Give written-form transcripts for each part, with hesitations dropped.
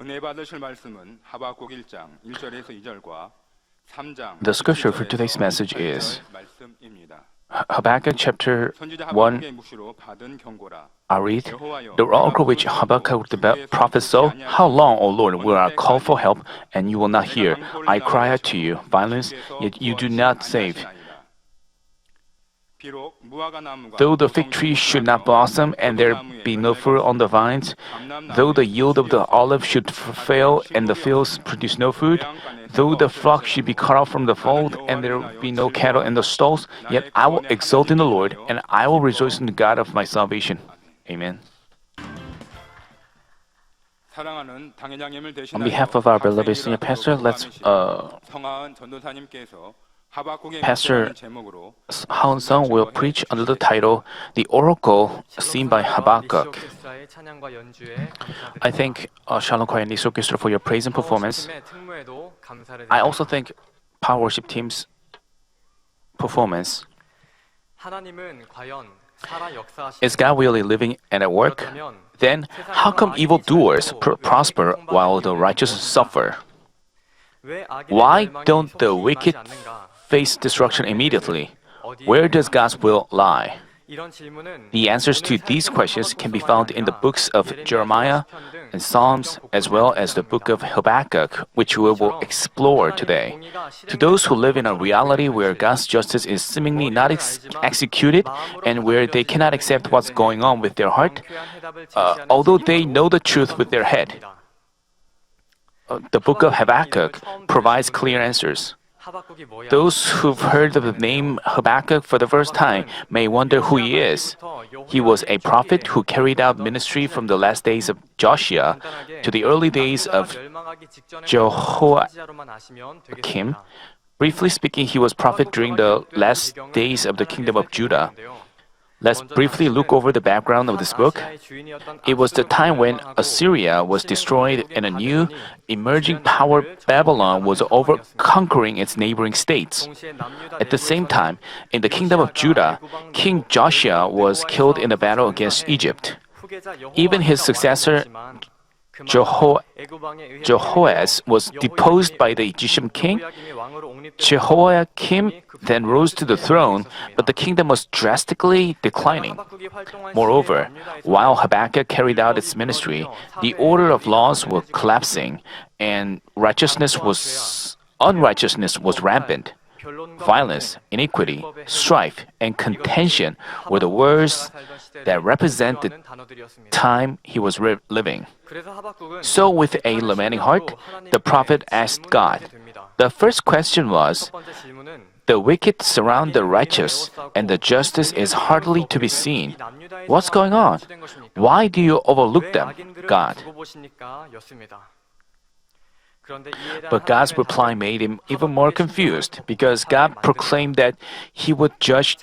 은혜 받으실 말씀은 하박국 1장 1절에서 2절과 3장 The scripture for today's message is 말씀입니다. Habakkuk chapter 선지자 1. 하박국의 묵시로 받은 경고라. I read, the oracle which Habakkuk the prophet saw, How long, O Lord, will I call for help, and you will not hear? I cry out to you, violence, yet you do not save. Though the fig tree should not blossom, and there be no fruit on the vines, though the yield of the olive should fail, and the fields produce no food, though the flock should be cut off from the fold, and there be no cattle in the stalls, yet I will exult in the Lord, and I will rejoice in the God of my salvation. Amen. On behalf of our beloved senior pastor, Pastor Haun Sung will preach under the title "The Oracle Seen by Habakkuk." I thank Shalom Choir and East Orchestra for your praise and performance. I also thank Power Worship Team's performance. Is God really living and at work? Then, how come evildoers prosper while the righteous suffer? Why don't the wicked face destruction immediately? Where does God's will lie? The answers to these questions can be found in the books of Jeremiah and Psalms, as well as the book of Habakkuk, which we will explore today. To those who live in a reality where God's justice is seemingly not executed and where they cannot accept what's going on with their heart, although they know the truth with their head, the book of Habakkuk provides clear answers. Those who've heard of the name Habakkuk for the first time may wonder who he is. He was a prophet who carried out ministry from the last days of Joshua to the early days of Jehoiakim. Briefly speaking, he was prophet during the last days of the kingdom of Judah. Let's briefly look over the background of this book. It was the time when Assyria was destroyed and a new emerging power, Babylon, was conquering its neighboring states. At the same time, in the kingdom of Judah, King Joshua was killed in a battle against Egypt. Even his successor, Jehoaz, was deposed by the Egyptian king. Jehoiakim then rose to the throne, but the kingdom was drastically declining. Moreover, while Habakkuk carried out its ministry, the order of laws were collapsing, and unrighteousness was rampant. Violence, iniquity, strife, and contention were the words that represent the time he was living. So, with a lamenting heart, the prophet asked God. The first question was, the wicked surround the righteous, and the justice is hardly to be seen. What's going on? Why do you overlook them, God? But God's reply made him even more confused, because God proclaimed that he would judge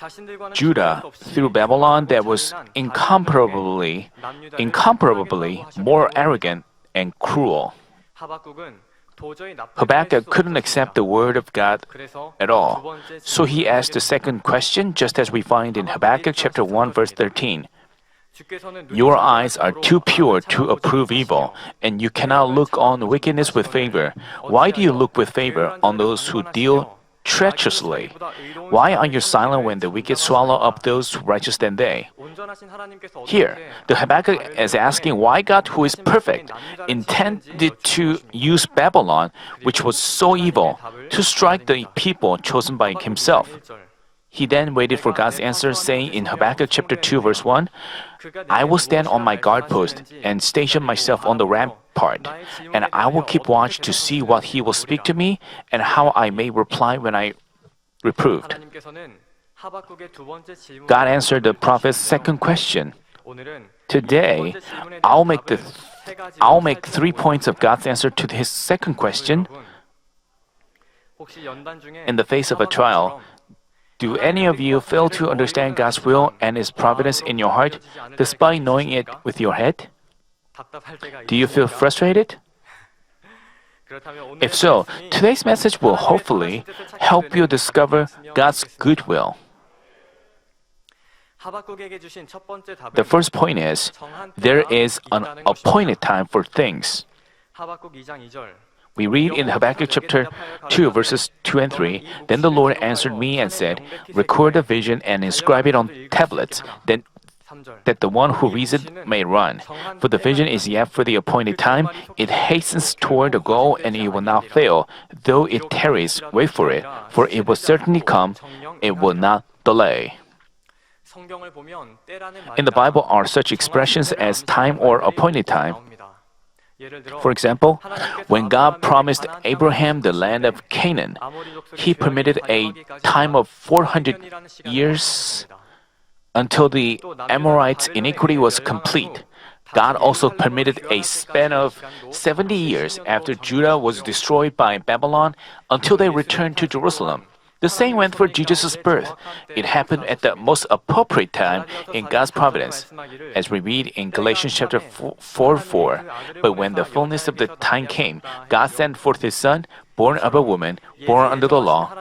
Judah through Babylon that was incomparably more arrogant and cruel. Habakkuk couldn't accept the word of God at all. So he asked the second question, just as we find in Habakkuk chapter 1 verse 13. Your eyes are too pure to approve evil, and you cannot look on wickedness with favor. Why do you look with favor on those who deal treacherously? Why are you silent when the wicked swallow up those righteous than they? Here, the Habakkuk is asking why God, who is perfect, intended to use Babylon, which was so evil, to strike the people chosen by himself. He then waited for God's answer, saying in Habakkuk chapter 2 verse 1, I will stand on my guard post and station myself on the rampart, and I will keep watch to see what he will speak to me and how I may reply when I reproved. God answered the prophet's second question. Today, I'll make 3 points of God's answer to his second question. In the face of a trial, do any of you fail to understand God's will and His providence in your heart, despite knowing it with your head? Do you feel frustrated? If so, today's message will hopefully help you discover God's goodwill. The first point is, there is an appointed time for things. We read in Habakkuk chapter 2, verses 2 and 3, Then the Lord answered me and said, Record the vision and inscribe it on tablets, that the one who reads it may run. For the vision is yet for the appointed time. It hastens toward the goal, and it will not fail. Though it tarries, wait for it, for it will certainly come. It will not delay. In the Bible are such expressions as time or appointed time. For example, when God promised Abraham the land of Canaan, He permitted a time of 400 years until the Amorites' iniquity was complete. God also permitted a span of 70 years after Judah was destroyed by Babylon until they returned to Jerusalem. The same went for Jesus' birth. It happened at the most appropriate time in God's providence, as we read in Galatians chapter 4:4. But when the fullness of the time came, God sent forth His Son, born of a woman, born under the law.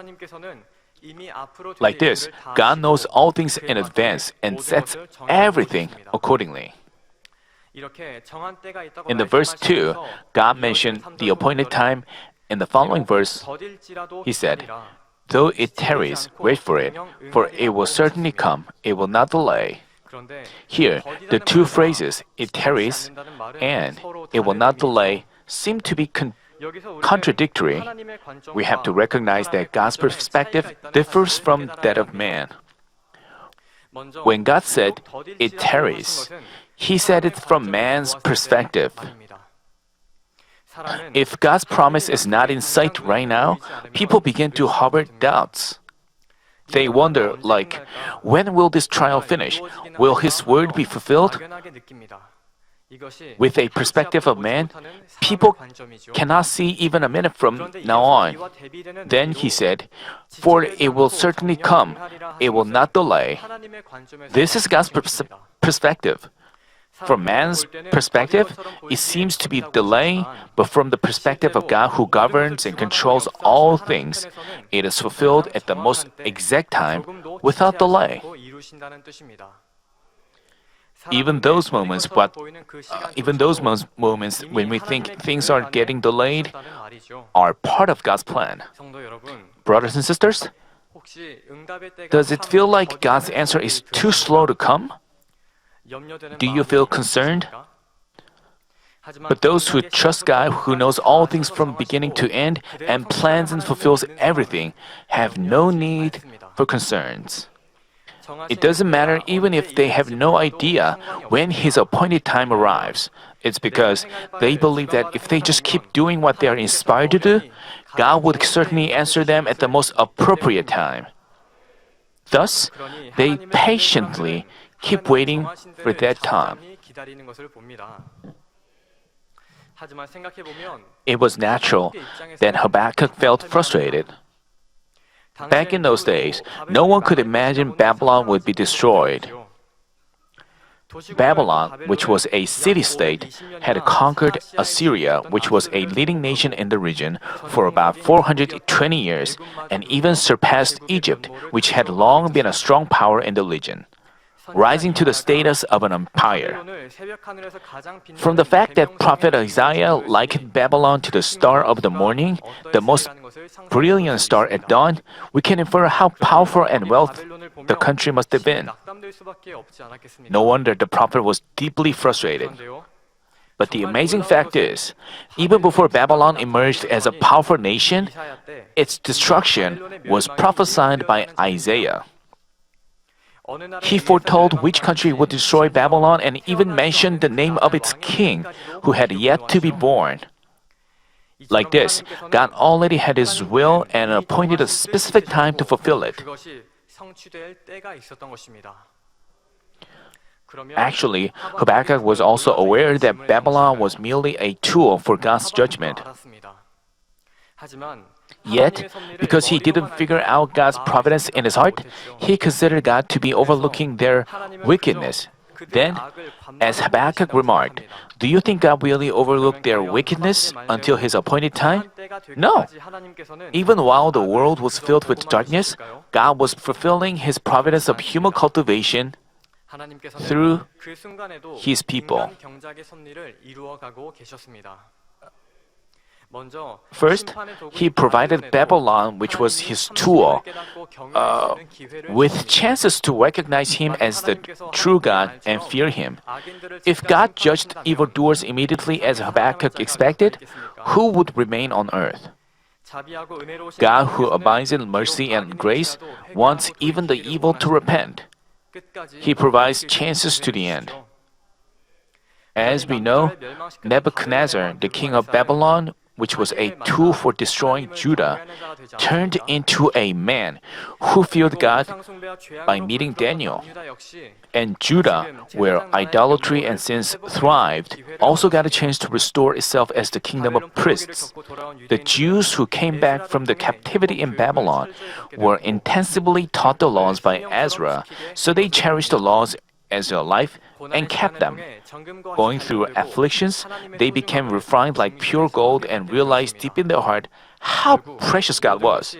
Like this, God knows all things in advance and sets everything accordingly. In the verse 2, God mentioned the appointed time. In the following verse, He said, Though it tarries, wait for it will certainly come, it will not delay. Here, the two phrases, it tarries and it will not delay, seem to be contradictory. We have to recognize that God's perspective differs from that of man. When God said, it tarries, He said it from man's perspective. If God's promise is not in sight right now, people begin to harbor doubts. They wonder, like, when will this trial finish? Will His word be fulfilled? With a perspective of man, people cannot see even a minute from now on. Then He said, For it will certainly come, it will not delay. This is God's perspective. From man's perspective, it seems to be delaying, but from the perspective of God who governs and controls all things, it is fulfilled at the most exact time without delay. Even those moments when we think things are getting delayed are part of God's plan. Brothers and sisters, does it feel like God's answer is too slow to come? Do you feel concerned? But those who trust God, who knows all things from beginning to end and plans and fulfills everything, have no need for concerns. It doesn't matter even if they have no idea when His appointed time arrives. It's because they believe that if they just keep doing what they are inspired to do, God would certainly answer them at the most appropriate time. Thus, they patiently keep waiting for that time. It was natural that Habakkuk felt frustrated. Back in those days, no one could imagine Babylon would be destroyed. Babylon, which was a city-state, had conquered Assyria, which was a leading nation in the region, for about 420 years, and even surpassed Egypt, which had long been a strong power in the region, rising to the status of an empire. From the fact that Prophet Isaiah likened Babylon to the star of the morning, the most brilliant star at dawn, we can infer how powerful and wealthy the country must have been. No wonder the prophet was deeply frustrated. But the amazing fact is, even before Babylon emerged as a powerful nation, its destruction was prophesied by Isaiah. He foretold which country would destroy Babylon and even mentioned the name of its king, who had yet to be born. Like this, God already had His will and appointed a specific time to fulfill it. Actually, Habakkuk was also aware that Babylon was merely a tool for God's judgment. Yet, because he didn't figure out God's providence in his heart, he considered God to be overlooking their wickedness. Then, as Habakkuk remarked, do you think God really overlooked their wickedness until His appointed time? No. Even while the world was filled with darkness, God was fulfilling His providence of human cultivation through His people. First, he provided Babylon, which was his tool, with chances to recognize him as the true God and fear him. If God judged evildoers immediately as Habakkuk expected, who would remain on earth? God, who abides in mercy and grace, wants even the evil to repent. He provides chances to the end. As we know, Nebuchadnezzar, the king of Babylon, which was a tool for destroying Judah, turned into a man who feared God by meeting Daniel. And Judah, where idolatry and sins thrived, also got a chance to restore itself as the kingdom of priests. The Jews who came back from the captivity in Babylon were intensively taught the laws by Ezra, so they cherished the laws as their life and kept them. Going through afflictions, they became refined like pure gold and realized deep in their heart how precious God was.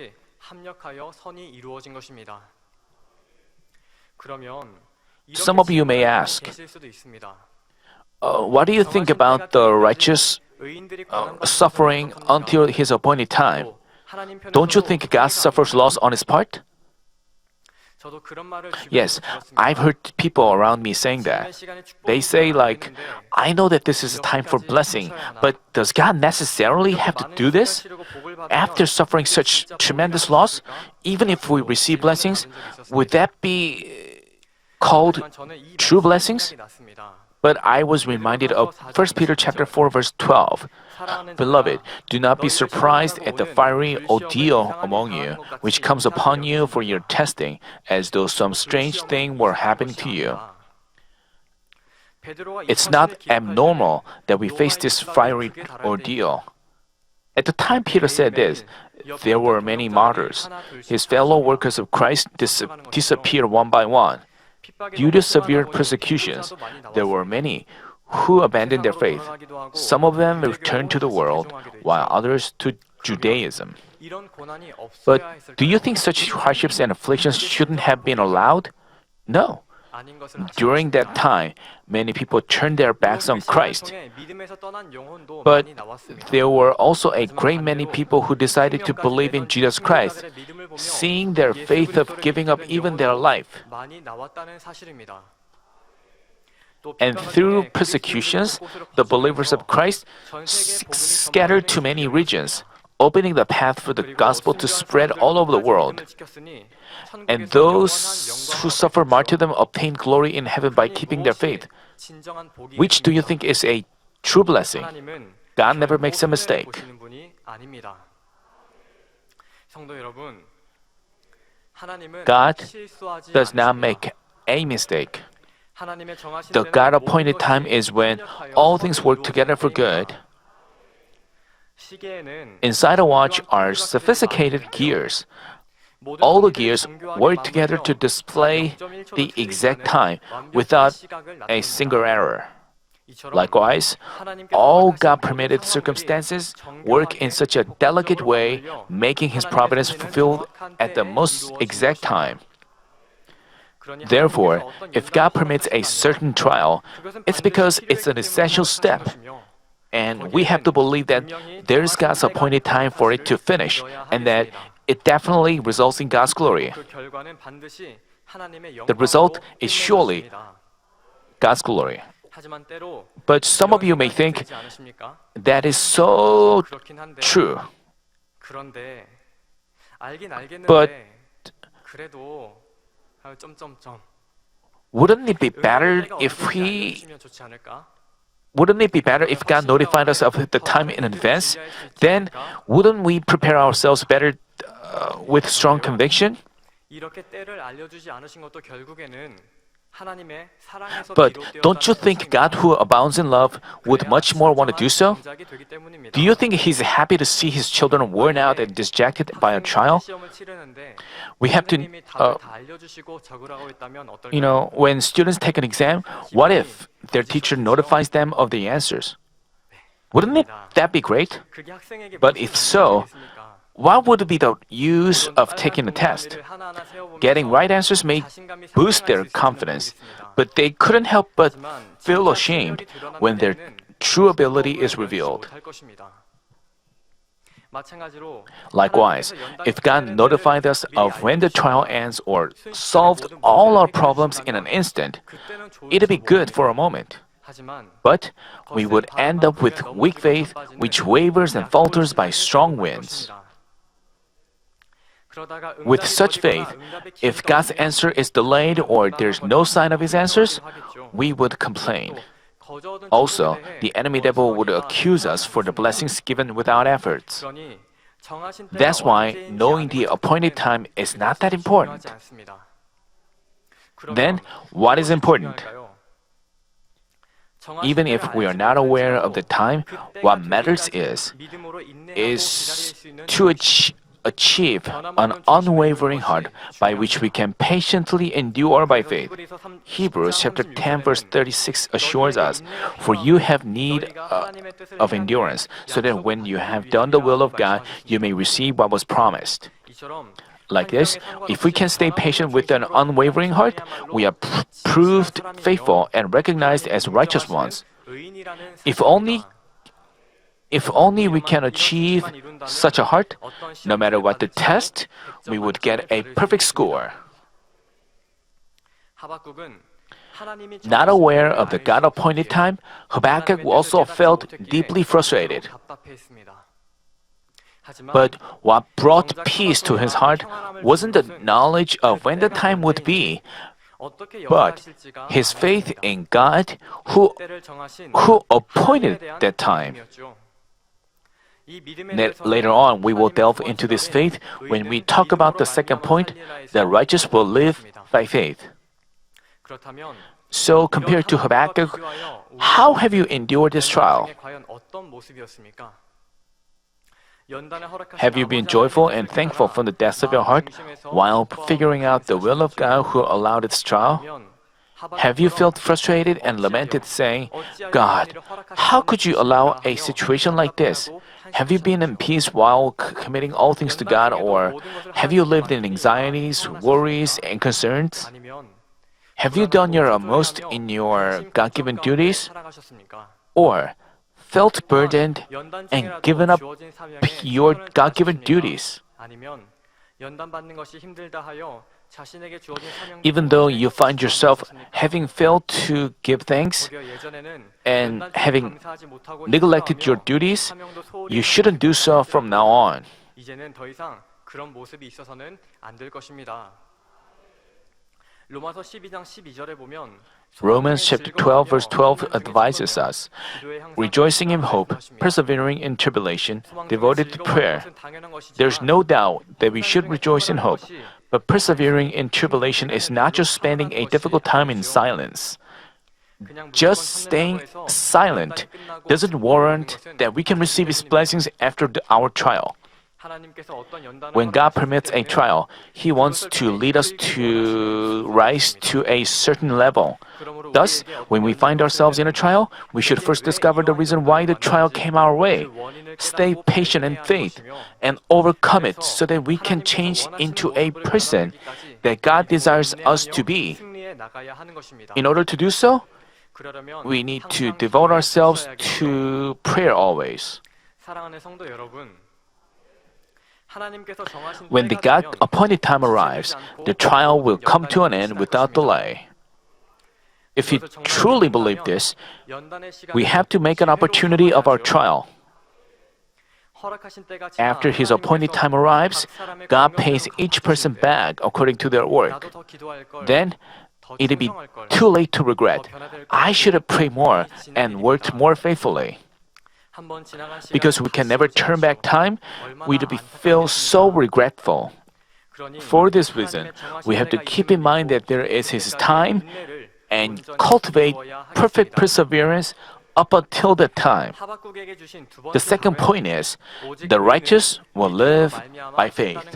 Some of you may ask, what do you think about the righteous suffering until his appointed time? Don't you think God suffers loss on his part? Yes, I've heard people around me saying that. They say like, I know that this is a time for blessing, but does God necessarily have to do this? After suffering such tremendous loss, even if we receive blessings, would that be called true blessings? But I was reminded of 1 Peter chapter 4 verse 12. Beloved, do not be surprised at the fiery ordeal among you, which comes upon you for your testing, as though some strange thing were happening to you. It's not abnormal that we face this fiery ordeal. At the time Peter said this, there were many martyrs. His fellow workers of Christ disappeared one by one. Due to severe persecutions, there were many who abandoned their faith. Some of them returned to the world, while others to Judaism. But do you think such hardships and afflictions shouldn't have been allowed? No. During that time, many people turned their backs on Christ. But there were also a great many people who decided to believe in Jesus Christ, seeing their faith of giving up even their life. And through persecutions, the believers of Christ scattered to many regions, opening the path for the gospel to spread all over the world. And those who suffer martyrdom obtain glory in heaven by keeping their faith. Which do you think is a true blessing? God never makes a mistake. God does not make a mistake. The God-appointed time is when all things work together for good. Inside a watch are sophisticated gears. All the gears work together to display the exact time without a single error. Likewise, all God-permitted circumstances work in such a delicate way, making His providence fulfilled at the most exact time. Therefore, if God permits a certain trial, it's because it's an essential step. And we have to believe that there's God's appointed time for it to finish, and that it definitely results in God's glory. The result is surely God's glory. But some of you may think that is so true. But wouldn't it be better if God notified us of the time in advance? Then wouldn't we prepare ourselves better with strong conviction? But don't you think God, who abounds in love, would much more want to do so? Do you think He's happy to see His children worn out and dejected by a trial? We have to, when students take an exam, what if their teacher notifies them of the answers? Wouldn't that be great? But if so, what would be the use of taking a test? Getting right answers may boost their confidence, but they couldn't help but feel ashamed when their true ability is revealed. Likewise, if God notified us of when the trial ends or solved all our problems in an instant, it'd be good for a moment. But we would end up with weak faith, which wavers and falters by strong winds. With such faith, if God's answer is delayed or there's no sign of His answers, we would complain. Also, the enemy devil would accuse us for the blessings given without efforts. That's why knowing the appointed time is not that important. Then, what is important? Even if we are not aware of the time, what matters is to achieve an unwavering heart by which we can patiently endure by faith. Hebrews chapter 10 verse 36 assures us, "For you have need of endurance, so that when you have done the will of God, you may receive what was promised." Like this, if we can stay patient with an unwavering heart, we are proved faithful and recognized as righteous ones. If only we can achieve such a heart, no matter what the test, we would get a perfect score. Not aware of the God-appointed time, Habakkuk also felt deeply frustrated. But what brought peace to his heart wasn't the knowledge of when the time would be, but his faith in God who appointed that time. Later on, we will delve into this faith when we talk about the second point, the righteous will live by faith. So, compared to Habakkuk, how have you endured this trial? Have you been joyful and thankful from the depths of your heart while figuring out the will of God who allowed this trial? Have you felt frustrated and lamented, saying, "God, how could you allow a situation like this?" Have you been in peace while committing all things to God, or have you lived in anxieties, worries, and concerns? Have you done your utmost in your God-given duties, or felt burdened and given up your God-given duties? Even though you find yourself having failed to give thanks and having neglected your duties, you shouldn't do so from now on. Romans chapter 12 verse 12 advises us, rejoicing in hope, persevering in tribulation, devoted to prayer. There's no doubt that we should rejoice in hope, but persevering in tribulation is not just spending a difficult time in silence. Just staying silent doesn't warrant that we can receive His blessings after our trial. When God permits a trial, He wants to lead us to rise to a certain level. Thus, when we find ourselves in a trial, we should first discover the reason why the trial came our way, stay patient in faith, and overcome it so that we can change into a person that God desires us to be. In order to do so, we need to devote ourselves to prayer always. When the God-appointed time arrives, the trial will come to an end without delay. If we truly believe this, we have to make an opportunity of our trial. After His appointed time arrives, God pays each person back according to their work. Then, it'd be too late to regret, "I should have prayed more and worked more faithfully." Because we can never turn back time, we'd feel so regretful. For this reason, we have to keep in mind that there is His time and cultivate perfect perseverance up until that time. The second point is, the righteous will live by faith.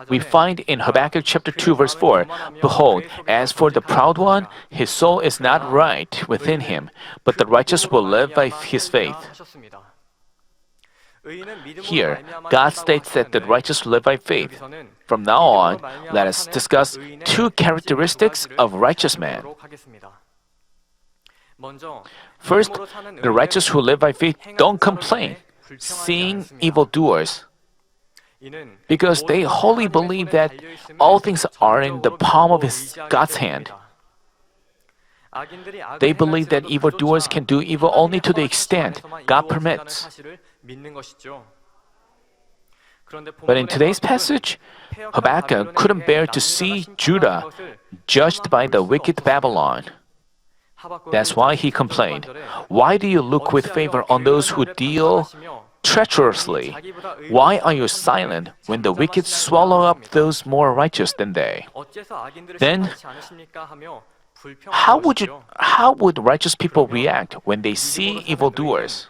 We find in Habakkuk chapter 2 verse 4, "Behold, as for the proud one, his soul is not right within him, but the righteous will live by his faith." Here, God states that the righteous live by faith. From now on, let us discuss two characteristics of righteous man. First, the righteous who live by faith don't complain, seeing evildoers, because they wholly believe that all things are in the palm of God's hand. They believe that evildoers can do evil only to the extent God permits. But in today's passage, Habakkuk couldn't bear to see Judah judged by the wicked Babylon. That's why he complained, "Why do you look with favor on those who deal treacherously? Why are you silent when the wicked swallow up those more righteous than they?" Then, how would righteous people react when they see evildoers?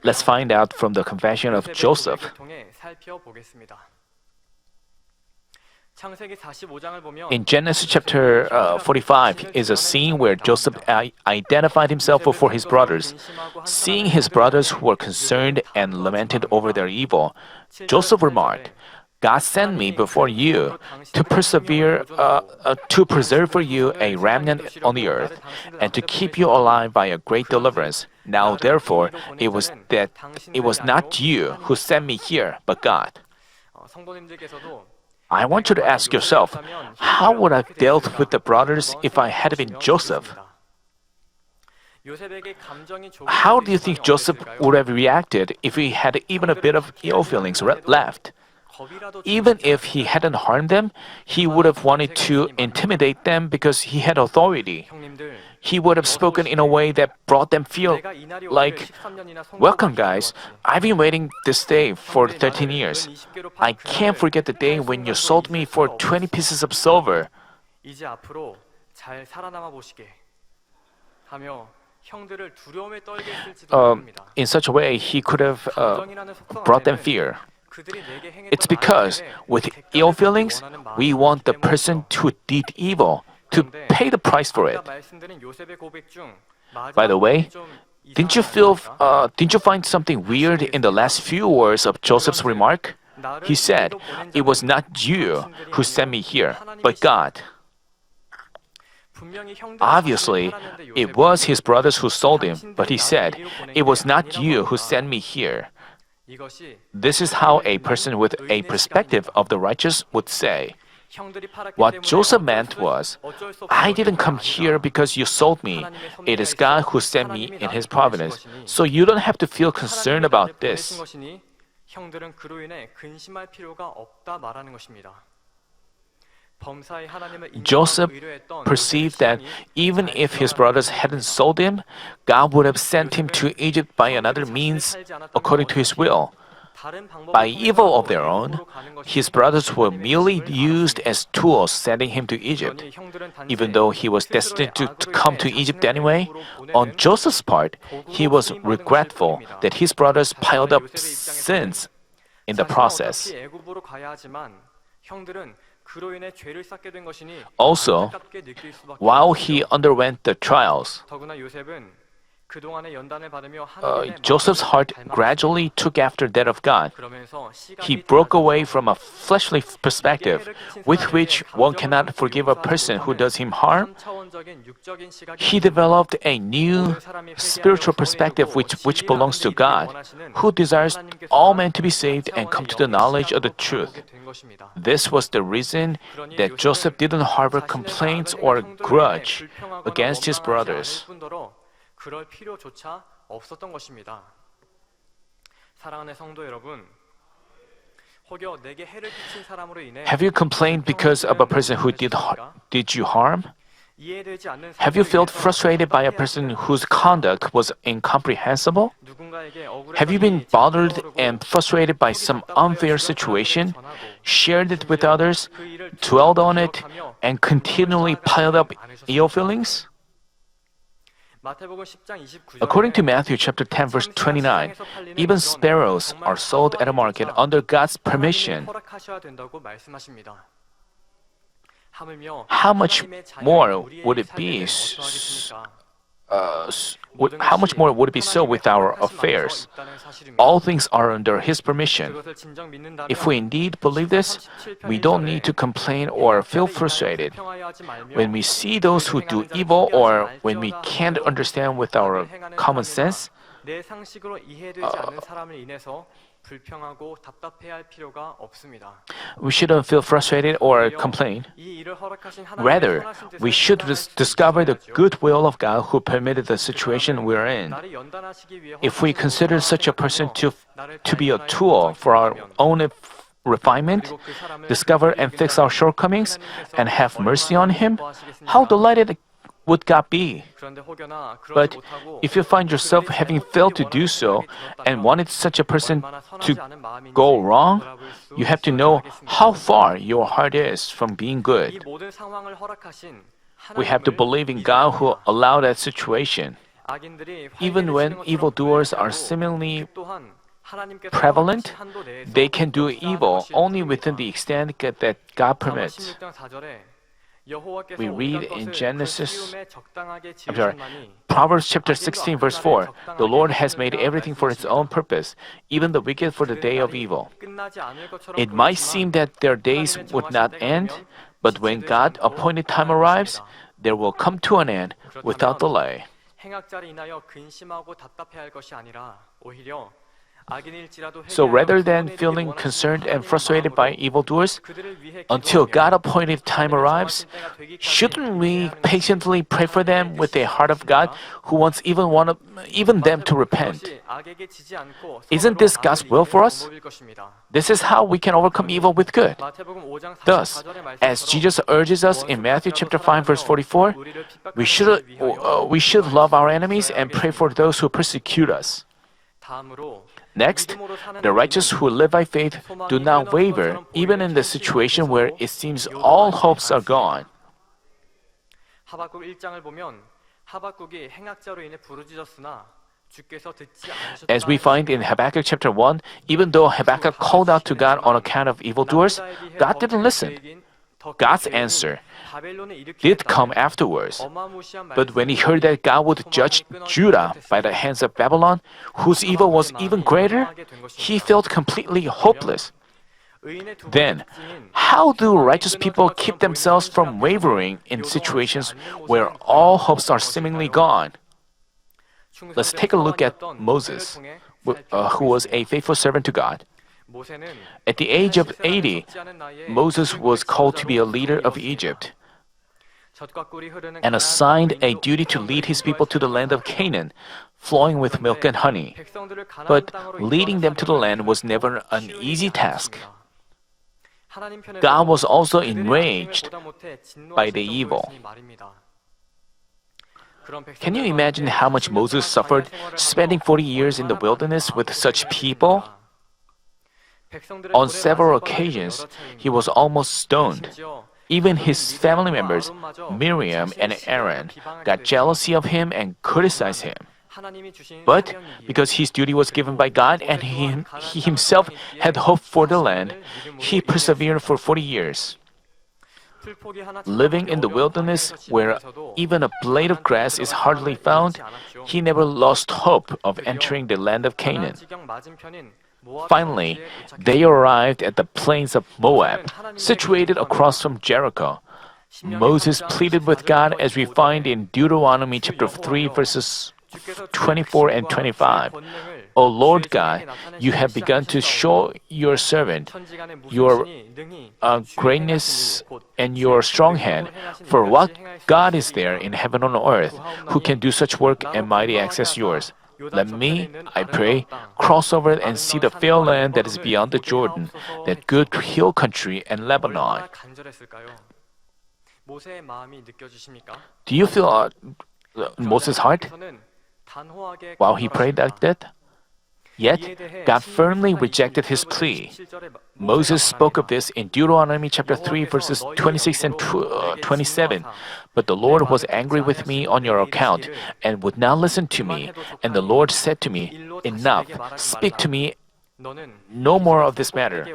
Let's find out from the confession of Joseph. In Genesis chapter 45 is a scene where Joseph identified himself before his brothers. Seeing his brothers who were concerned and lamented over their evil, Joseph remarked, "God sent me before you to preserve for you a remnant on the earth, and to keep you alive by a great deliverance. Now therefore, it was not you who sent me here, but God." I want you to ask yourself, how would I have dealt with the brothers if I had been Joseph? How do you think Joseph would have reacted if he had even a bit of ill feelings left? Even if he hadn't harmed them, he would have wanted to intimidate them because he had authority. He would have spoken in a way that brought them feel like, "Welcome, guys. I've been waiting this day for 13 years. I can't forget the day when you sold me for 20 pieces of silver." In such a way, he could have brought them fear. It's because with ill feelings, we want the person who did evil to pay the price for it. By the way, didn't you find something weird in the last few words of Joseph's remark? He said, "It was not you who sent me here, but God." Obviously, it was his brothers who sold him, but he said, "It was not you who sent me here." This is how a person with a perspective of the righteous would say. What Joseph meant was, "I didn't come here because you sold me. It is God who sent me in his providence. So you don't have to feel concerned about this." Joseph perceived that even if his brothers hadn't sold him, God would have sent him to Egypt by another means according to his will. By evil of their own, his brothers were merely used as tools sending him to Egypt. Even though he was destined to come to Egypt anyway, on Joseph's part, he was regretful that his brothers piled up sins in the process. Also, while he underwent the trials, Joseph's heart gradually took after that of God. He broke away from a fleshly perspective with which one cannot forgive a person who does him harm. He developed a new spiritual perspective which belongs to God, who desires all men to be saved and come to the knowledge of the truth. This was the reason that Joseph didn't harbor complaints or grudge against his brothers. 그럴 필요조차 없었던 것입니다. 사랑하는 성도 여러분, 혹여 내게 해를 끼친 사람으로 인해 Have you complained because of a person who did you harm? Have you felt frustrated by a person whose conduct was incomprehensible? Have you been bothered and frustrated by some unfair situation, shared it with others, dwelled on it, and continually piled up ill feelings? According to Matthew chapter 10 verse 29, even sparrows are sold at a market under God's permission. How much more would it be how much more would it be so with our affairs? All things are under His permission. If we indeed believe this, we don't need to complain or feel frustrated. When we see those who do evil or when we can't understand with our common sense, 내 상식으로 이해되지 않는 사람을 인해서 불평하고 답답해할 필요가 없습니다. we shouldn't feel frustrated or complain. 이 일을 허락하신 하나님의 Rather, 선하신 뜻을 we should discover the good will of God who permitted the situation we're in. 나를 연단하시기 위해 If we 허락하신 consider 것을 such a person 나를 to be a 다행하여 tool for our 인정하시면 own refinement, 그리고 그 사람을 discover and fix our shortcomings, and have mercy on him, how delighted would God be? 그런데 혹여나 But 그러지 못하고 if you find yourself having failed to do so and wanted such a person to go wrong, you have to know how far your heart is from being 이 good. 모든 상황을 허락하신 We have to believe in God who allowed that situation. 악인들이 Even when evildoers are seemingly prevalent, they can do evil only within the extent that God permits. We read in Proverbs chapter 16 verse 4, the Lord has made everything for its own purpose, even the wicked for the day of evil. It might seem that their days would not end, but when God appointed time arrives, there will come to an end without delay. 행악자를 인하여 근심하고 답답해할 것이 아니라 오히려 So rather than feeling concerned and frustrated by evildoers, until God appointed time arrives, shouldn't we patiently pray for them with the heart of God who wants even them to repent? Isn't this God's will for us? This is how we can overcome evil with good. Thus, as Jesus urges us in Matthew chapter 5 verse 44, we should love our enemies and pray for those who persecute us. Next, the righteous who live by faith do not waver even in the situation where it seems all hopes are gone. 하박국 1장을 보면 하박국이 행악자로 인해 부르짖었으나 주께서 듣지 않으셨다. As we find in Habakkuk chapter 1, even though Habakkuk called out to God on account of evildoers, God didn't listen. God's answer did come afterwards. But when he heard that God would judge Judah by the hands of Babylon, whose evil was even greater, he felt completely hopeless. Then, how do righteous people keep themselves from wavering in situations where all hopes are seemingly gone? Let's take a look at Moses, who was a faithful servant to God. At the age of 80, Moses was called to be a leader of Egypt and assigned a duty to lead his people to the land of Canaan, flowing with milk and honey. But leading them to the land was never an easy task. God was also enraged by the evil. Can you imagine how much Moses suffered spending 40 years in the wilderness with such people? On several occasions, he was almost stoned. Even his family members, Miriam and Aaron, got jealousy of him and criticized him. But because his duty was given by God and he himself had hope for the land, he persevered for 40 years. Living in the wilderness where even a blade of grass is hardly found, he never lost hope of entering the land of Canaan. Finally, they arrived at the plains of Moab, situated across from Jericho. Moses pleaded with God as we find in Deuteronomy chapter 3 verses 24 and 25. O Lord God, you have begun to show your servant your greatness and your strong hand. For what God is there in heaven and on earth who can do such work and mighty acts as yours? Let me, I pray, cross over and see the fair land that is beyond the Jordan, that good hill country and Lebanon. Do you feel Moses' heart while he prayed like that? Yet, God firmly rejected his plea. Moses spoke of this in Deuteronomy chapter 3 verses 26 and 27. But the Lord was angry with me on your account and would not listen to me. And the Lord said to me, enough, speak to me No more of this matter.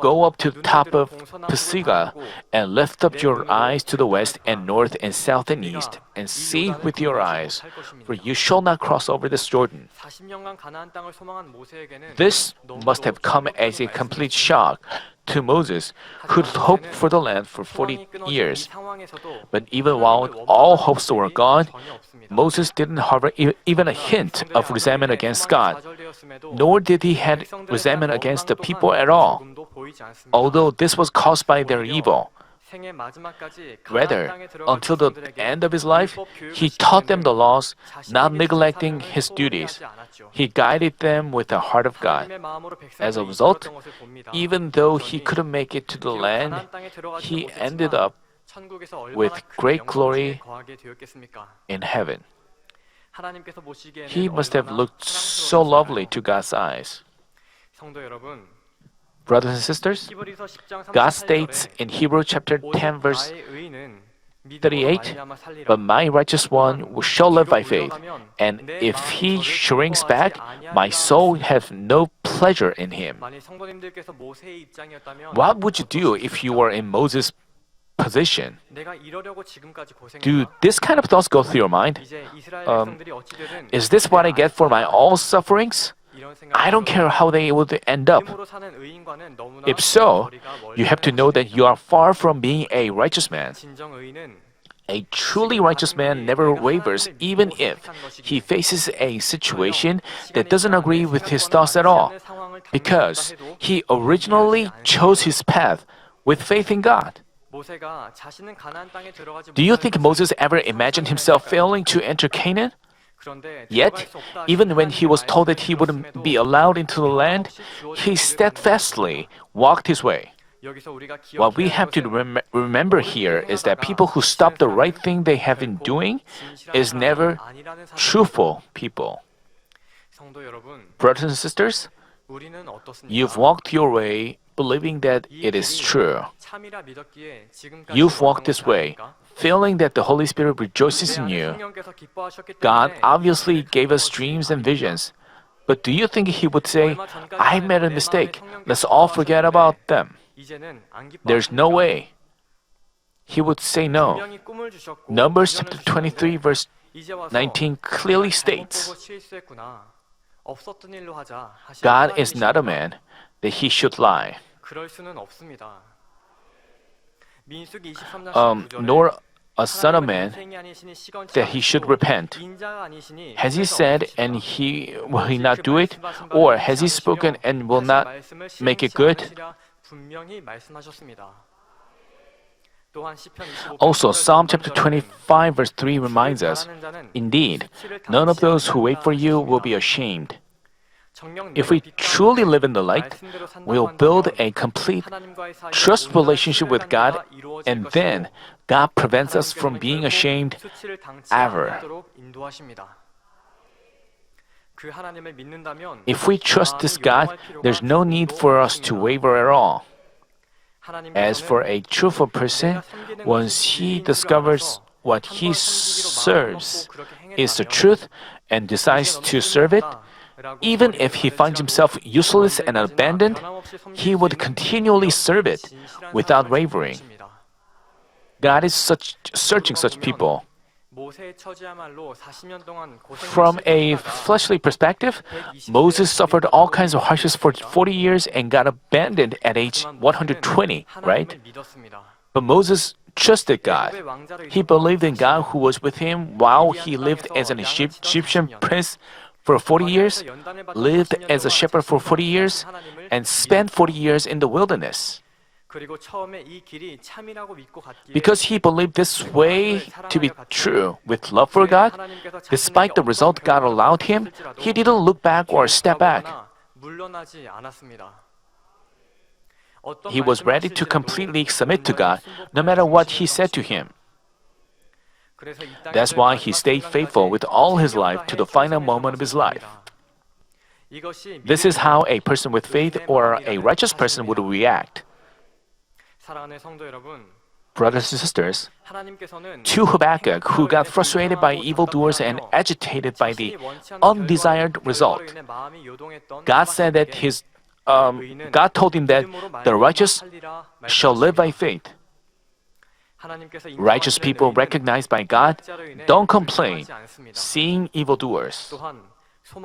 Go up to the top of Pisiga and lift up your eyes to the west and north and south and east, and see with your eyes, for you shall not cross over this Jordan. 40년간 가나안 땅을 소망한 모세에게는 This must have come as a complete shock to Moses, who'd hoped for the land for 40 years. But even while all hopes were gone, Moses didn't harbor even a hint of resentment against God, nor did he have resentment against the people at all, although this was caused by their evil. Rather, until the end of his life, he taught them the laws, not neglecting his duties. He guided them with the heart of God. As a result, even though he couldn't make it to the land, he ended up with great glory in heaven. He must have looked so lovely to God's eyes. Brothers and sisters, God states in Hebrews chapter 10 verse 38, "But my righteous one shall live by faith, and if he shrinks back, my soul have no pleasure in him." What would you do if you were in Moses' position? Do this kind of thoughts go through your mind? Is this what I get for my all sufferings? I don't care how they would end up. If so, you have to know that you are far from being a righteous man. A truly righteous man never wavers even if he faces a situation that doesn't agree with his thoughts at all, because he originally chose his path with faith in God. Do you think Moses ever imagined himself failing to enter Canaan? Yet, even when he was told that he wouldn't be allowed into the land, he steadfastly walked his way. What we have to remember here is that people who stop the right thing they have been doing is never truthful people. Brothers and sisters, you've walked your way believing that it is true. You've walked this way, feeling that the Holy Spirit rejoices in you. God obviously gave us dreams and visions. But do you think He would say, "I made a mistake, let's all forget about them"? There's no way. He would say no. Numbers chapter 23 verse 19 clearly states, God is not a man that He should lie. Nor a son of man that he should repent. Has he said and will he not do it? Or has he spoken and will not make it good? Also, Psalm chapter 25 verse 3 reminds us, "Indeed, none of those who wait for you will be ashamed." If we truly live in the light, we'll build a complete trust relationship with God, and then God prevents us from being ashamed ever. If we trust this God, there's no need for us to waver at all. As for a truthful person, once he discovers what he serves is the truth and decides to serve it, even if he finds himself useless and abandoned, he would continually serve it without wavering. God is searching such people. From a fleshly perspective, Moses suffered all kinds of hardships for 40 years and got abandoned at age 120, right? But Moses trusted God. He believed in God who was with him while he lived as an Egyptian prince for 40 years, lived as a shepherd for 40 years, and spent 40 years in the wilderness. Because he believed this way to be true with love for God, despite the result God allowed him, he didn't look back or step back. He was ready to completely submit to God, no matter what He said to him. That's why he stayed faithful with all his life to the final moment of his life. This is how a person with faith or a righteous person would react. Brothers and sisters, to Habakkuk, who got frustrated by evildoers and agitated by the undesired result, God said that his God told him that the righteous shall live by faith. Righteous people recognized by God don't complain, seeing evildoers.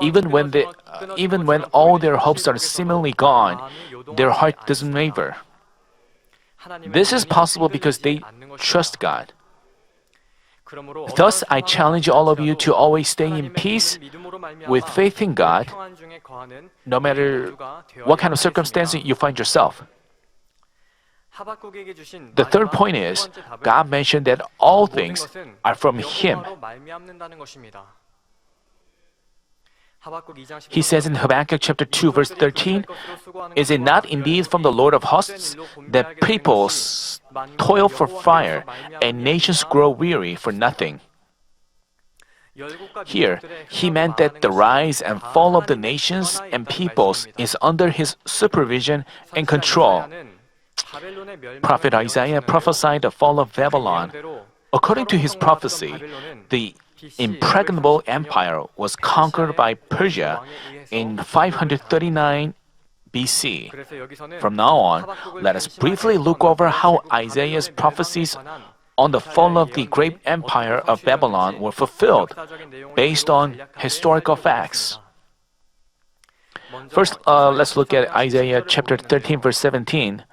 Even when all their hopes are seemingly gone, their heart doesn't waver. This is possible because they trust God. Thus, I challenge all of you to always stay in peace with faith in God, no matter what kind of circumstance you find yourself. The third point is, God mentioned that all things are from Him. He says in Habakkuk chapter 2 verse 13, "Is it not indeed from the Lord of hosts that peoples toil for fire and nations grow weary for nothing?" Here, he meant that the rise and fall of the nations and peoples is under his supervision and control. Prophet Isaiah prophesied the fall of Babylon. According to his prophecy, the impregnable empire was conquered by Persia in 539 BC. From now on, let us briefly look over how Isaiah's prophecies on the fall of the great empire of Babylon were fulfilled based on historical facts. First, let's look at Isaiah chapter 13 verse 17.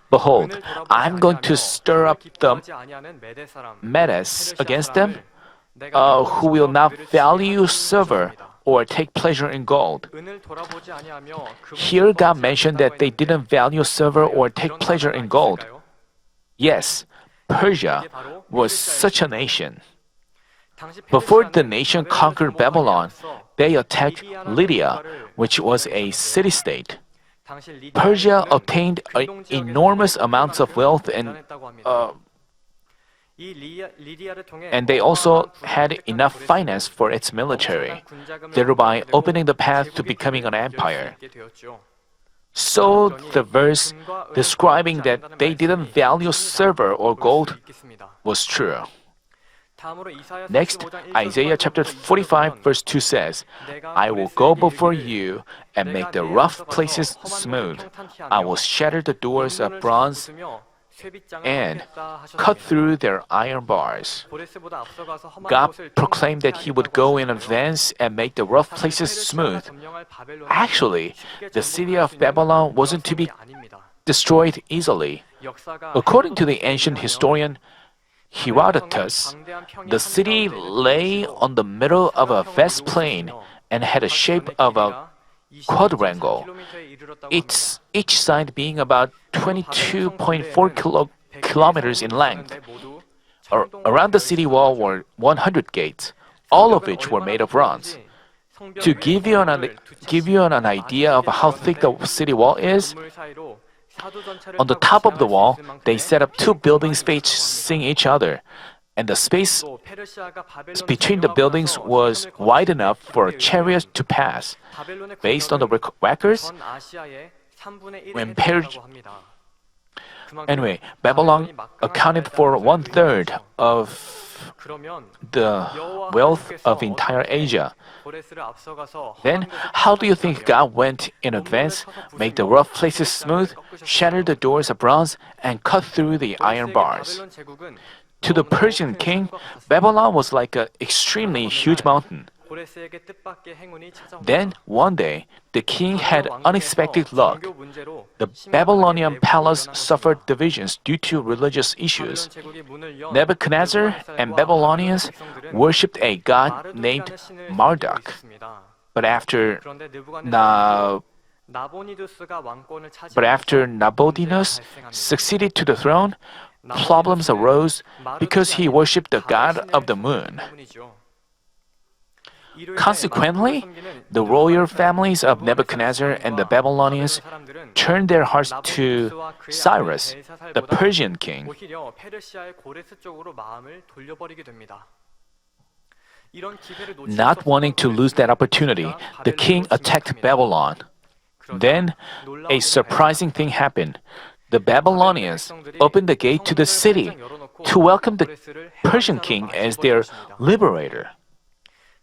"Behold, I am going to stir up the Medes against them, who will not value silver or take pleasure in gold." Here God mentioned that they didn't value silver or take pleasure in gold. Yes, Persia was such a nation. Before the nation conquered Babylon, they attacked Lydia, which was a city-state. Persia obtained enormous amounts of wealth and they also had enough finance for its military, thereby opening the path to becoming an empire. So the verse describing that they didn't value silver or gold was true. Next, Isaiah chapter 45 verse 2 says, "I will go before you and make the rough places smooth. I will shatter the doors of bronze and cut through their iron bars." God proclaimed that He would go in advance and make the rough places smooth. Actually, the city of Babylon wasn't to be destroyed easily. According to the ancient historian Herodotus, the city lay on the middle of a vast plain and had a shape of a quadrangle, each side being about 22.4 kilometers in length. Around the city wall were 100 gates, all of which were made of bronze. To give you an idea of how thick the city wall is, on the top of the wall, they set up two buildings facing each other, and the space between the buildings was wide enough for a chariot to pass. Based on the records, Babylon accounted for 1/3 of the wealth of entire Asia. Then, how do you think God went in advance, made the rough places smooth, shattered the doors of bronze, and cut through the iron bars? To the Persian king, Babylon was like an extremely huge mountain. Then, one day, the king had unexpected luck. The Babylonian palace suffered divisions due to religious issues. Nebuchadnezzar and Babylonians worshipped a god named Marduk. But after Nabonidus succeeded to the throne, problems arose because he worshipped the god of the moon. Consequently, the royal families of Nebuchadnezzar and the Babylonians turned their hearts to Cyrus, the Persian king. Not wanting to lose that opportunity, the king attacked Babylon. Then, a surprising thing happened. The Babylonians opened the gate to the city to welcome the Persian king as their liberator.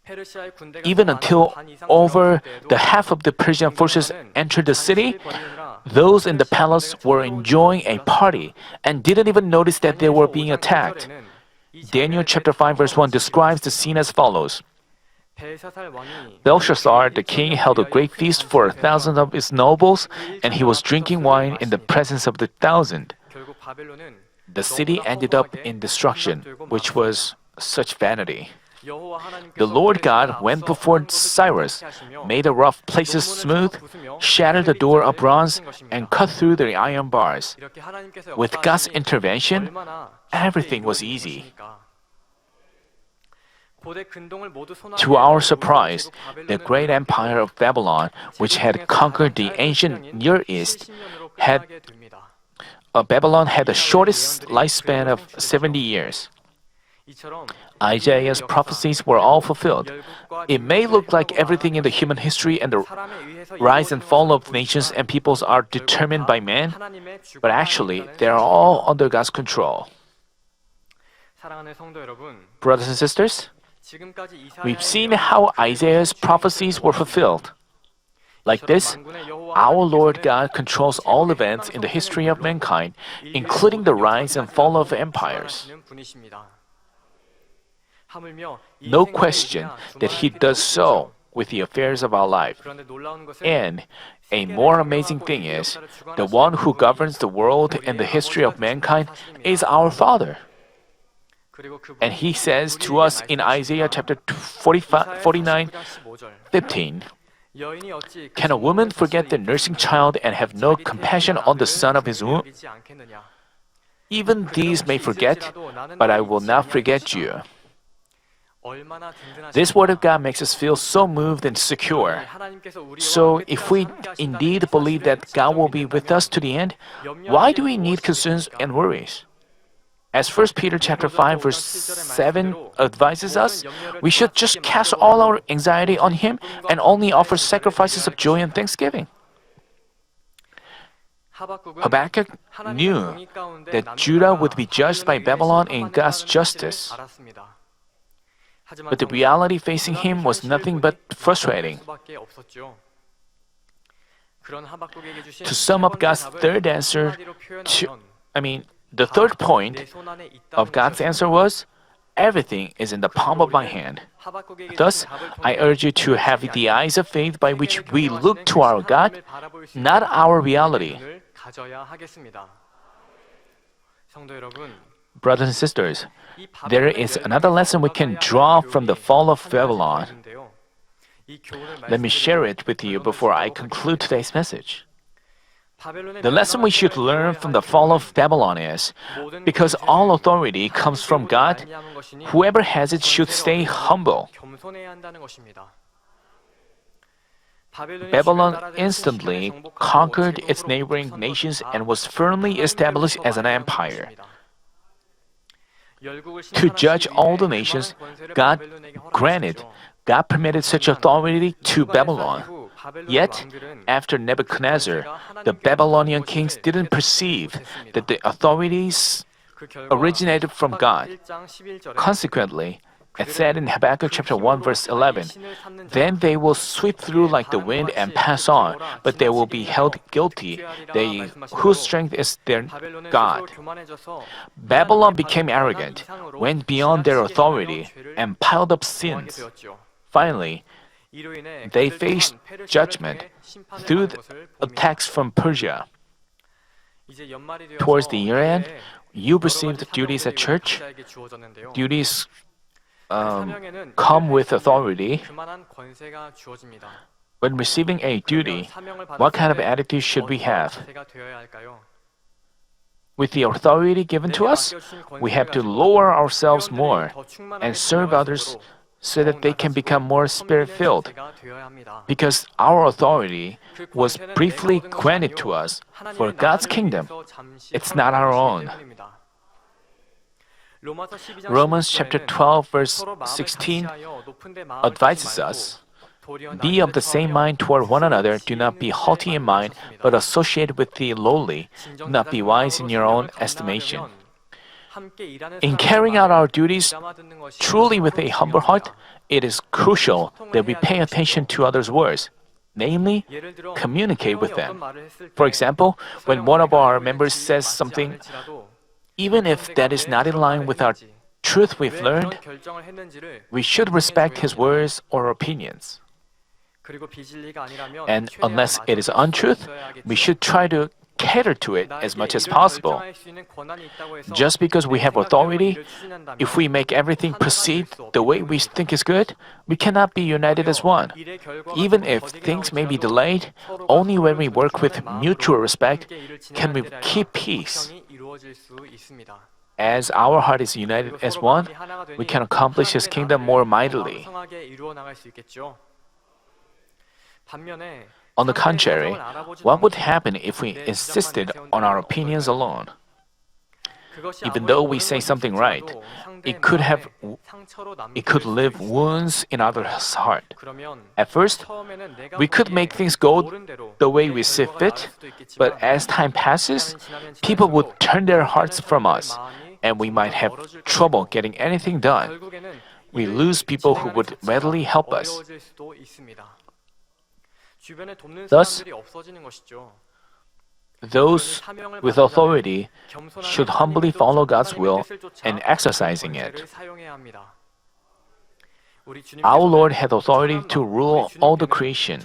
페르시아의 군대가 Even until 반 이상 over 들어왔을 the 때에도 half of the Persian forces 인간은 entered the city, 잔치를 벌이느라 those in the palace 페르시아 were 군대가 enjoying a 몰랐습니다. party and didn't even notice that they were 다니엘서 being 5장 attacked. 1절에는 이 Daniel 장면에 chapter 5 verse 1 describes the scene as follows. 벨사살 왕이 Belshazzar, the king, held a great feast for 1,000 of his nobles, and he was drinking wine in the presence of the 1,000. 결국 바벨론은 The city ended up in destruction, which was such vanity. 여호와 하나님께서 The Lord God 그의 went 앞서 before 하는 것을 Cyrus, 깨끗게 하시며 made the rough places smooth, shattered the door of bronze, and cut through the iron bars. 이렇게 하나님께서 With God's 역사하시니 intervention, 얼마나 everything 쉽게 was 이루어진 easy. 것입니까? 고대 근동을 모두 손아귀에 To our 넣은 surprise, 제국 the 바벨론은 great empire of Babylon, which had conquered the ancient Near East, 70년으로 had 끝나게 됩니다. Babylon had the shortest lifespan of 70 years. 이처럼 Isaiah's prophecies were all fulfilled. It may look like everything in the human history and the rise and fall of nations and peoples are determined by man, but actually, they are all under God's control. 사랑하는 성도 여러분, Brothers and sisters, 지금까지 we've seen how Isaiah's prophecies were fulfilled. Like this, our Lord God controls all events in the history of mankind, including the rise and fall of empires. No question that He does so with the affairs of our life. And a more amazing thing is, the one who governs the world and the history of mankind is our Father. And He says to us in Isaiah chapter 49, 15, "Can a woman forget the nursing child and have no compassion on the son of his womb? Even these may forget, but I will not forget you." This word of God makes us feel so moved and secure. So, if we indeed believe that God will be with us to the end, why do we need concerns and worries? As 1 Peter chapter 5 verse 7 advises us, we should just cast all our anxiety on Him and only offer sacrifices of joy and thanksgiving. Habakkuk knew that Judah would be judged by Babylon in God's justice. But the reality facing him was nothing but frustrating. To sum up God's third answer, the third point of God's answer was, "Everything is in the palm of my hand." Thus, I urge you to have the eyes of faith by which we look to our God, not our reality. Brothers and sisters, there is another lesson we can draw from the fall of Babylon. Let me share it with you before I conclude today's message. The lesson we should learn from the fall of Babylon is, because all authority comes from God, whoever has it should stay humble. Babylon instantly conquered its neighboring nations and was firmly established as an empire. To judge all the nations, God permitted such authority to Babylon. Yet, after Nebuchadnezzar, the Babylonian kings didn't perceive that the authorities originated from God. Consequently, it said in Habakkuk chapter 1 verse 11, "Then they will sweep through like the wind and pass on, but they will be held guilty, they whose strength is their God." Babylon became arrogant, went beyond their authority, and piled up sins. Finally, they faced judgment through the attacks from Persia. Towards the year end, you received duties at church. Duties come with authority. When receiving a duty, what kind of attitude should we have? With the authority given to us, we have to lower ourselves more and serve others so that they can become more spirit-filled. Because our authority was briefly granted to us for God's kingdom, it's not our own. Romans chapter 12 verse 16 advises us, "Be of the same mind toward one another, do not be haughty in mind, but associate with the lowly, do not be wise in your own estimation." In carrying out our duties truly with a humble heart, it is crucial that we pay attention to others' words, namely, communicate with them. For example, when one of our members says something, even if that is not in line with our truth we've learned, we should respect his words or opinions. And unless it is untruth, we should try to cater to it as much as possible. Just because we have authority, if we make everything proceed the way we think is good, we cannot be united as one. Even if things may be delayed, only when we work with mutual respect can we keep peace. As our heart is united as one, we can accomplish His kingdom more mightily. On the contrary, what would happen if we insisted on our opinions alone? Even though we say something right, it could leave wounds in others' heart. At first, we could make things go the way we see fit, but as time passes, people would turn their hearts from us, and we might have trouble getting anything done. We lose people who would readily help us. Thus, those with authority should humbly follow God's will and exercising it. Our Lord had authority to rule all the creation.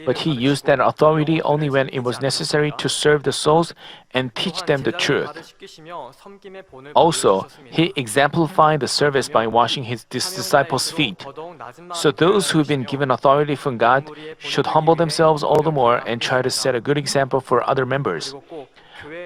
But He used that authority only when it was necessary to serve the souls and teach them the truth. Also, He exemplified the service by washing His disciples' feet. So those who've been given authority from God should humble themselves all the more and try to set a good example for other members.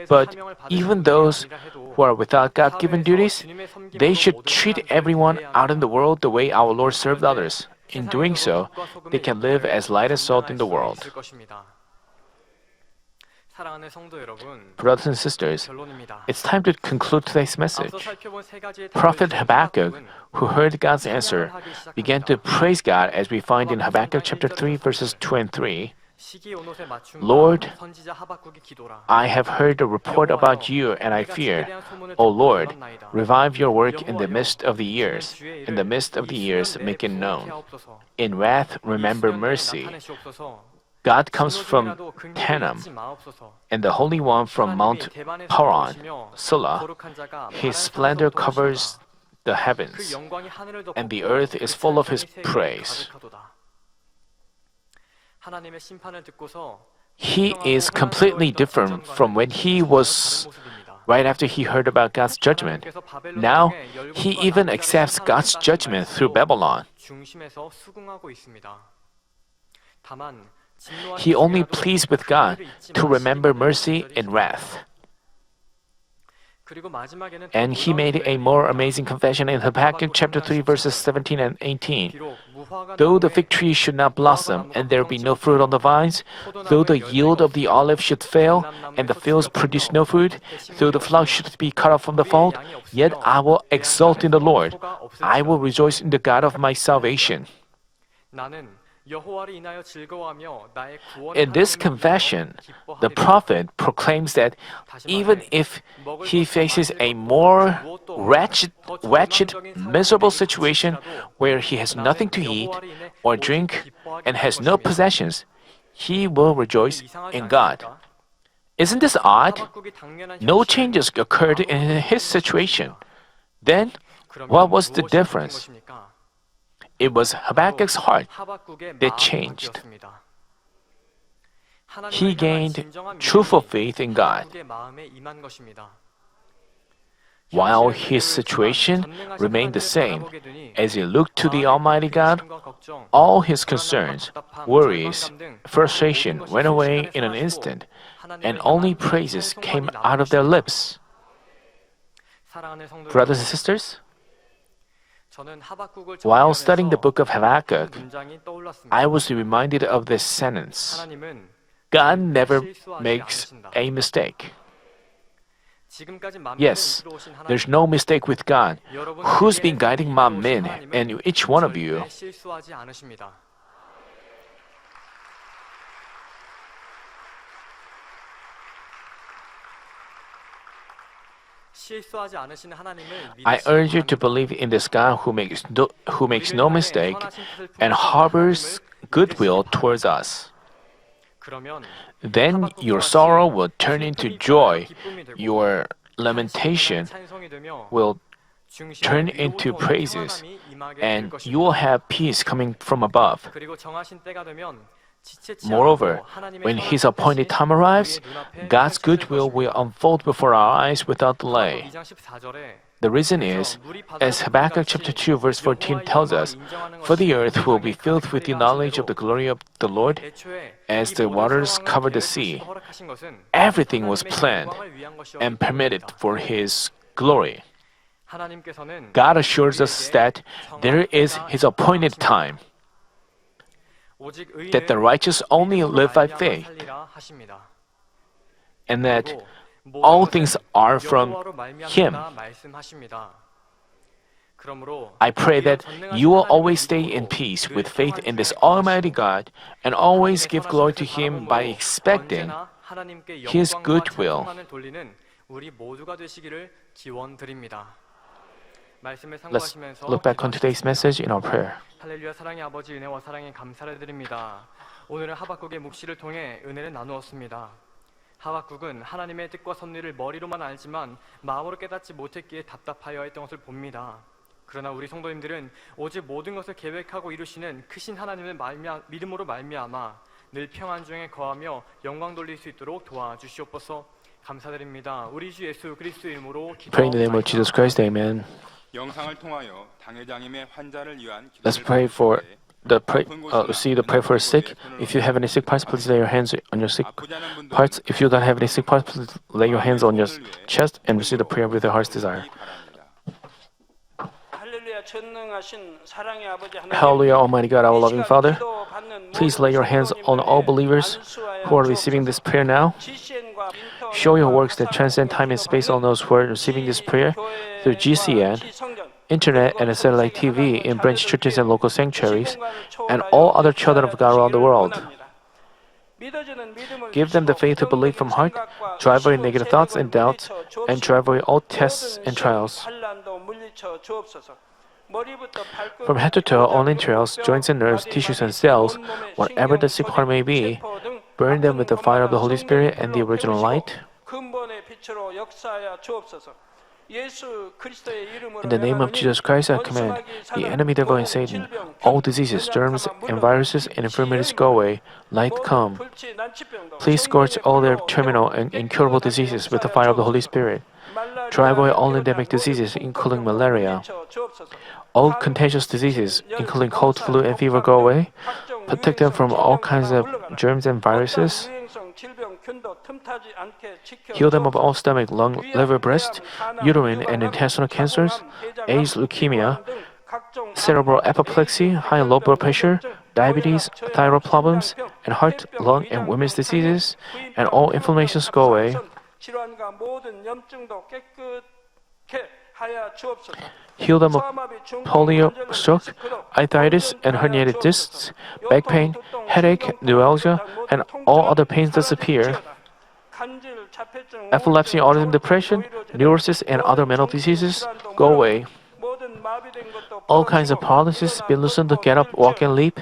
But even those who are without God-given duties, they should treat everyone out in the world the way our Lord served others. In doing so, they can live as light and salt in the world. Brothers and sisters, it's time to conclude today's message. Prophet Habakkuk, who heard God's answer, began to praise God as we find in Habakkuk chapter 3, verses 2 and 3. Lord, I have heard a report about you, and I fear. O Lord, revive your work in the midst of the years. In the midst of the years, make it known. In wrath, remember mercy. God comes from Tanam, and the Holy One from Mount Paran, Selah. His splendor covers the heavens, and the earth is full of His praise. He is completely different from when he was right after he heard about God's judgment. Now, he even accepts God's judgment through Babylon. He only pleads with God to remember mercy and wrath. And he made a more amazing confession in Habakkuk chapter 3, verses 17 and 18. Though the fig tree should not blossom, and there be no fruit on the vines, though the yield of the olive should fail, and the fields produce no fruit, though the flock should be cut off from the fold, yet I will exult in the Lord. I will rejoice in the God of my salvation. In this confession, the prophet proclaims that even if he faces a more wretched, miserable situation where he has nothing to eat or drink and has no possessions, he will rejoice in God. Isn't this odd? No changes occurred in his situation. Then, what was the difference? It was Habakkuk's heart that changed. He gained truthful faith in God. While his situation remained the same, as he looked to the Almighty God, all his concerns, worries, frustration went away in an instant, and only praises came out of their lips. Brothers and sisters, while studying the book of Habakkuk, I was reminded of this sentence: God never makes a mistake. Yes, there's no mistake with God, who's been guiding Manmin and each one of you. 실수하지 않으시는 하나님을 I 믿으시기 urge you to 바랍니다. believe in this God who makes no 우리를 향해 mistake 선하신 뜻을 and 품으시는 harbors 하나님을 goodwill 믿으시기 towards 바랍니다. us. 그러면 Then 하박국과 your 같이 sorrow will turn into 슬픔이 joy, 떠나려 기쁨이 되고 your 탄식이 lamentation 떠나려 찬송이 되며 will 중심에 turn 위로부터 into 오는 praises, 평안함이 임하게 될 and 것입니다. you will have peace coming from above. 그리고 정하신 때가 되면 지체치 Moreover, 않고 하나님의 when 선한 His appointed 뜻이 time arrives, 우리의 눈앞에 God's 펼쳐질 goodwill will 것입니다. unfold before our eyes without 하박국 delay. 2장 14절에 The reason is, as Habakkuk chapter 2 verse 14 tells us, for the earth will be filled with the knowledge of the glory of the Lord as the waters cover the sea. Everything was planned and permitted for His glory. God assures us that there is His appointed time, that the righteous only live by faith, and that all things are from Him. I pray that you will always stay in peace with faith in this Almighty God and always give glory to Him by expecting His goodwill. Let's look back on today's message in our prayer. 할렐루야. 사랑의 아버지, 은혜와 사랑에 감사를 드립니다. 오늘은 하박국의 묵시를 통해 은혜를 나누었습니다. 하박국은 하나님의 뜻과 섭리를 머리로만 알지만 마음으로 깨닫지 못했기에 답답하여 했던 것을 봅니다. 그러나 우리 성도님들은 오직 모든 것을 계획하고 이루시는 크신 하나님을 믿음으로 말미암아 늘 평안 중에 거하며 영광 돌릴 수 있도록 도와주시옵소서. 감사드립니다. 우리 주 예수 그리스도 이름으로 Pray in the name of Jesus Christ, amen. 영상을 통하여 당회장님의 환자를 위한 Let's 기도를 pray for 받는 see the prayer for sick. If you have any sick parts, please lay your hands on your sick parts. If you don't have any sick parts, please lay your hands on your chest and receive the prayer with your heart's desire. Hallelujah, Almighty God, our loving Father. Please lay your hands on all believers who are receiving this prayer now. Show your works that transcend time and space on those who are receiving this prayer through GCN, internet, and satellite TV in branch churches and local sanctuaries, and all other children of God around the world. Give them the faith to believe from heart, drive away negative thoughts and doubts, and drive away all tests and trials. From head to toe, all entrails, joints and nerves, tissues and cells, whatever the sick heart may be, burn them with the fire of the Holy Spirit and the original light. In the name of Jesus Christ, I command the enemy devil and Satan, all diseases, germs, and viruses and infirmities go away. Light come. Please scorch all their terminal and incurable diseases with the fire of the Holy Spirit. Drive away all endemic diseases, including malaria. All contagious diseases, including cold, flu, and fever, go away. Protect them from all kinds of germs and viruses. Heal them of all stomach, lung, liver, breast, uterine, and intestinal cancers, AIDS, leukemia, cerebral apoplexy, high and low blood pressure, diabetes, thyroid problems, and heart, lung, and women's diseases, and all inflammations go away. Heal them of polio, stroke, arthritis, and herniated discs, back pain, headache, neuralgia, and all other pains disappear. Epilepsy, autism, depression, neurosis, and other mental diseases go away. All kinds of paralysis be loosened to get up, walk, and leap.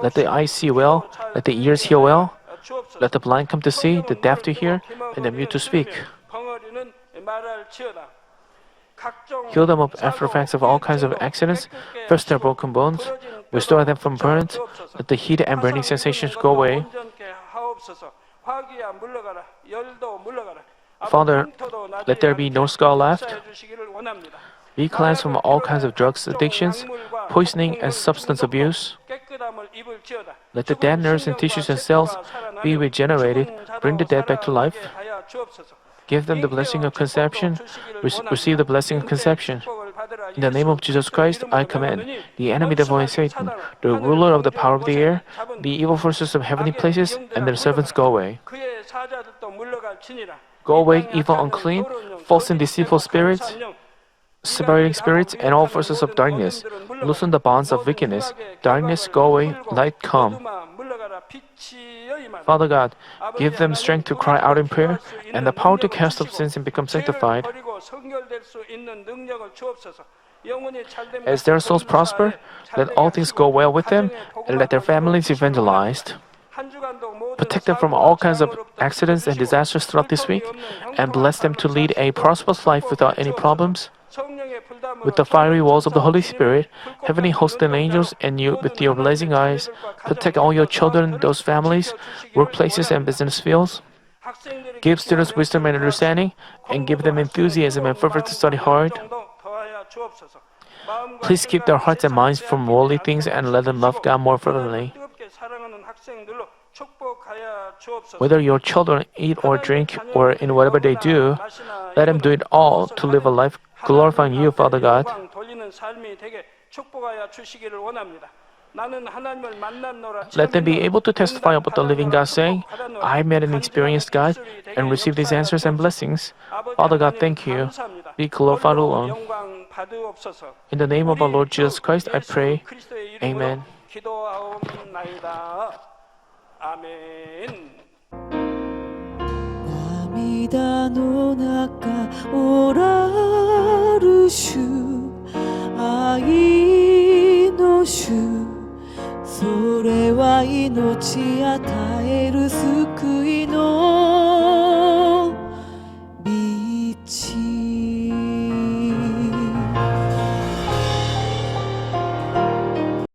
Let the eyes see well, let the ears hear well, let the blind come to see, the deaf to hear, and the mute to speak. Heal them of after effects of all kinds of accidents, first their broken bones, restore them from burns, let the heat and burning sensations go away. Father, let there be no skull left. Be cleansed from all kinds of drugs addictions, poisoning, and substance abuse. Let the dead nerves and tissues and cells be regenerated. Bring the dead back to life. Give them the blessing of conception. Receive the blessing of conception. In the name of Jesus Christ, I command the enemy devil and Satan, the ruler of the power of the air, the evil forces of heavenly places, and their servants go away. Go away, evil, unclean, false and deceitful spirits, separating spirits, and all forces of darkness. Loosen the bonds of wickedness. Darkness, go away, light come. Father God, give them strength to cry out in prayer and the power to cast off sins and become sanctified. As their souls prosper, let all things go well with them and let their families evangelized. Protect them from all kinds of accidents and disasters throughout this week and bless them to lead a prosperous life without any problems. With the fiery walls of the Holy Spirit, heavenly hosts and angels, and you with your blazing eyes, protect all your children, those families, workplaces, and business fields. Give students wisdom and understanding, and give them enthusiasm and fervor to study hard. Please keep their hearts and minds from worldly things and let them love God more fervently. Whether your children eat or drink or in whatever they do, let them do it all to live a life glorifying you, Father God. Let them be able to testify about the living God, saying, I met and experienced God and received His answers and blessings. Father God, thank you. Be glorified alone. In the name of our Lord Jesus Christ, I pray. Amen. 아멘. 涙の中おらる主愛の主それは命与える救いの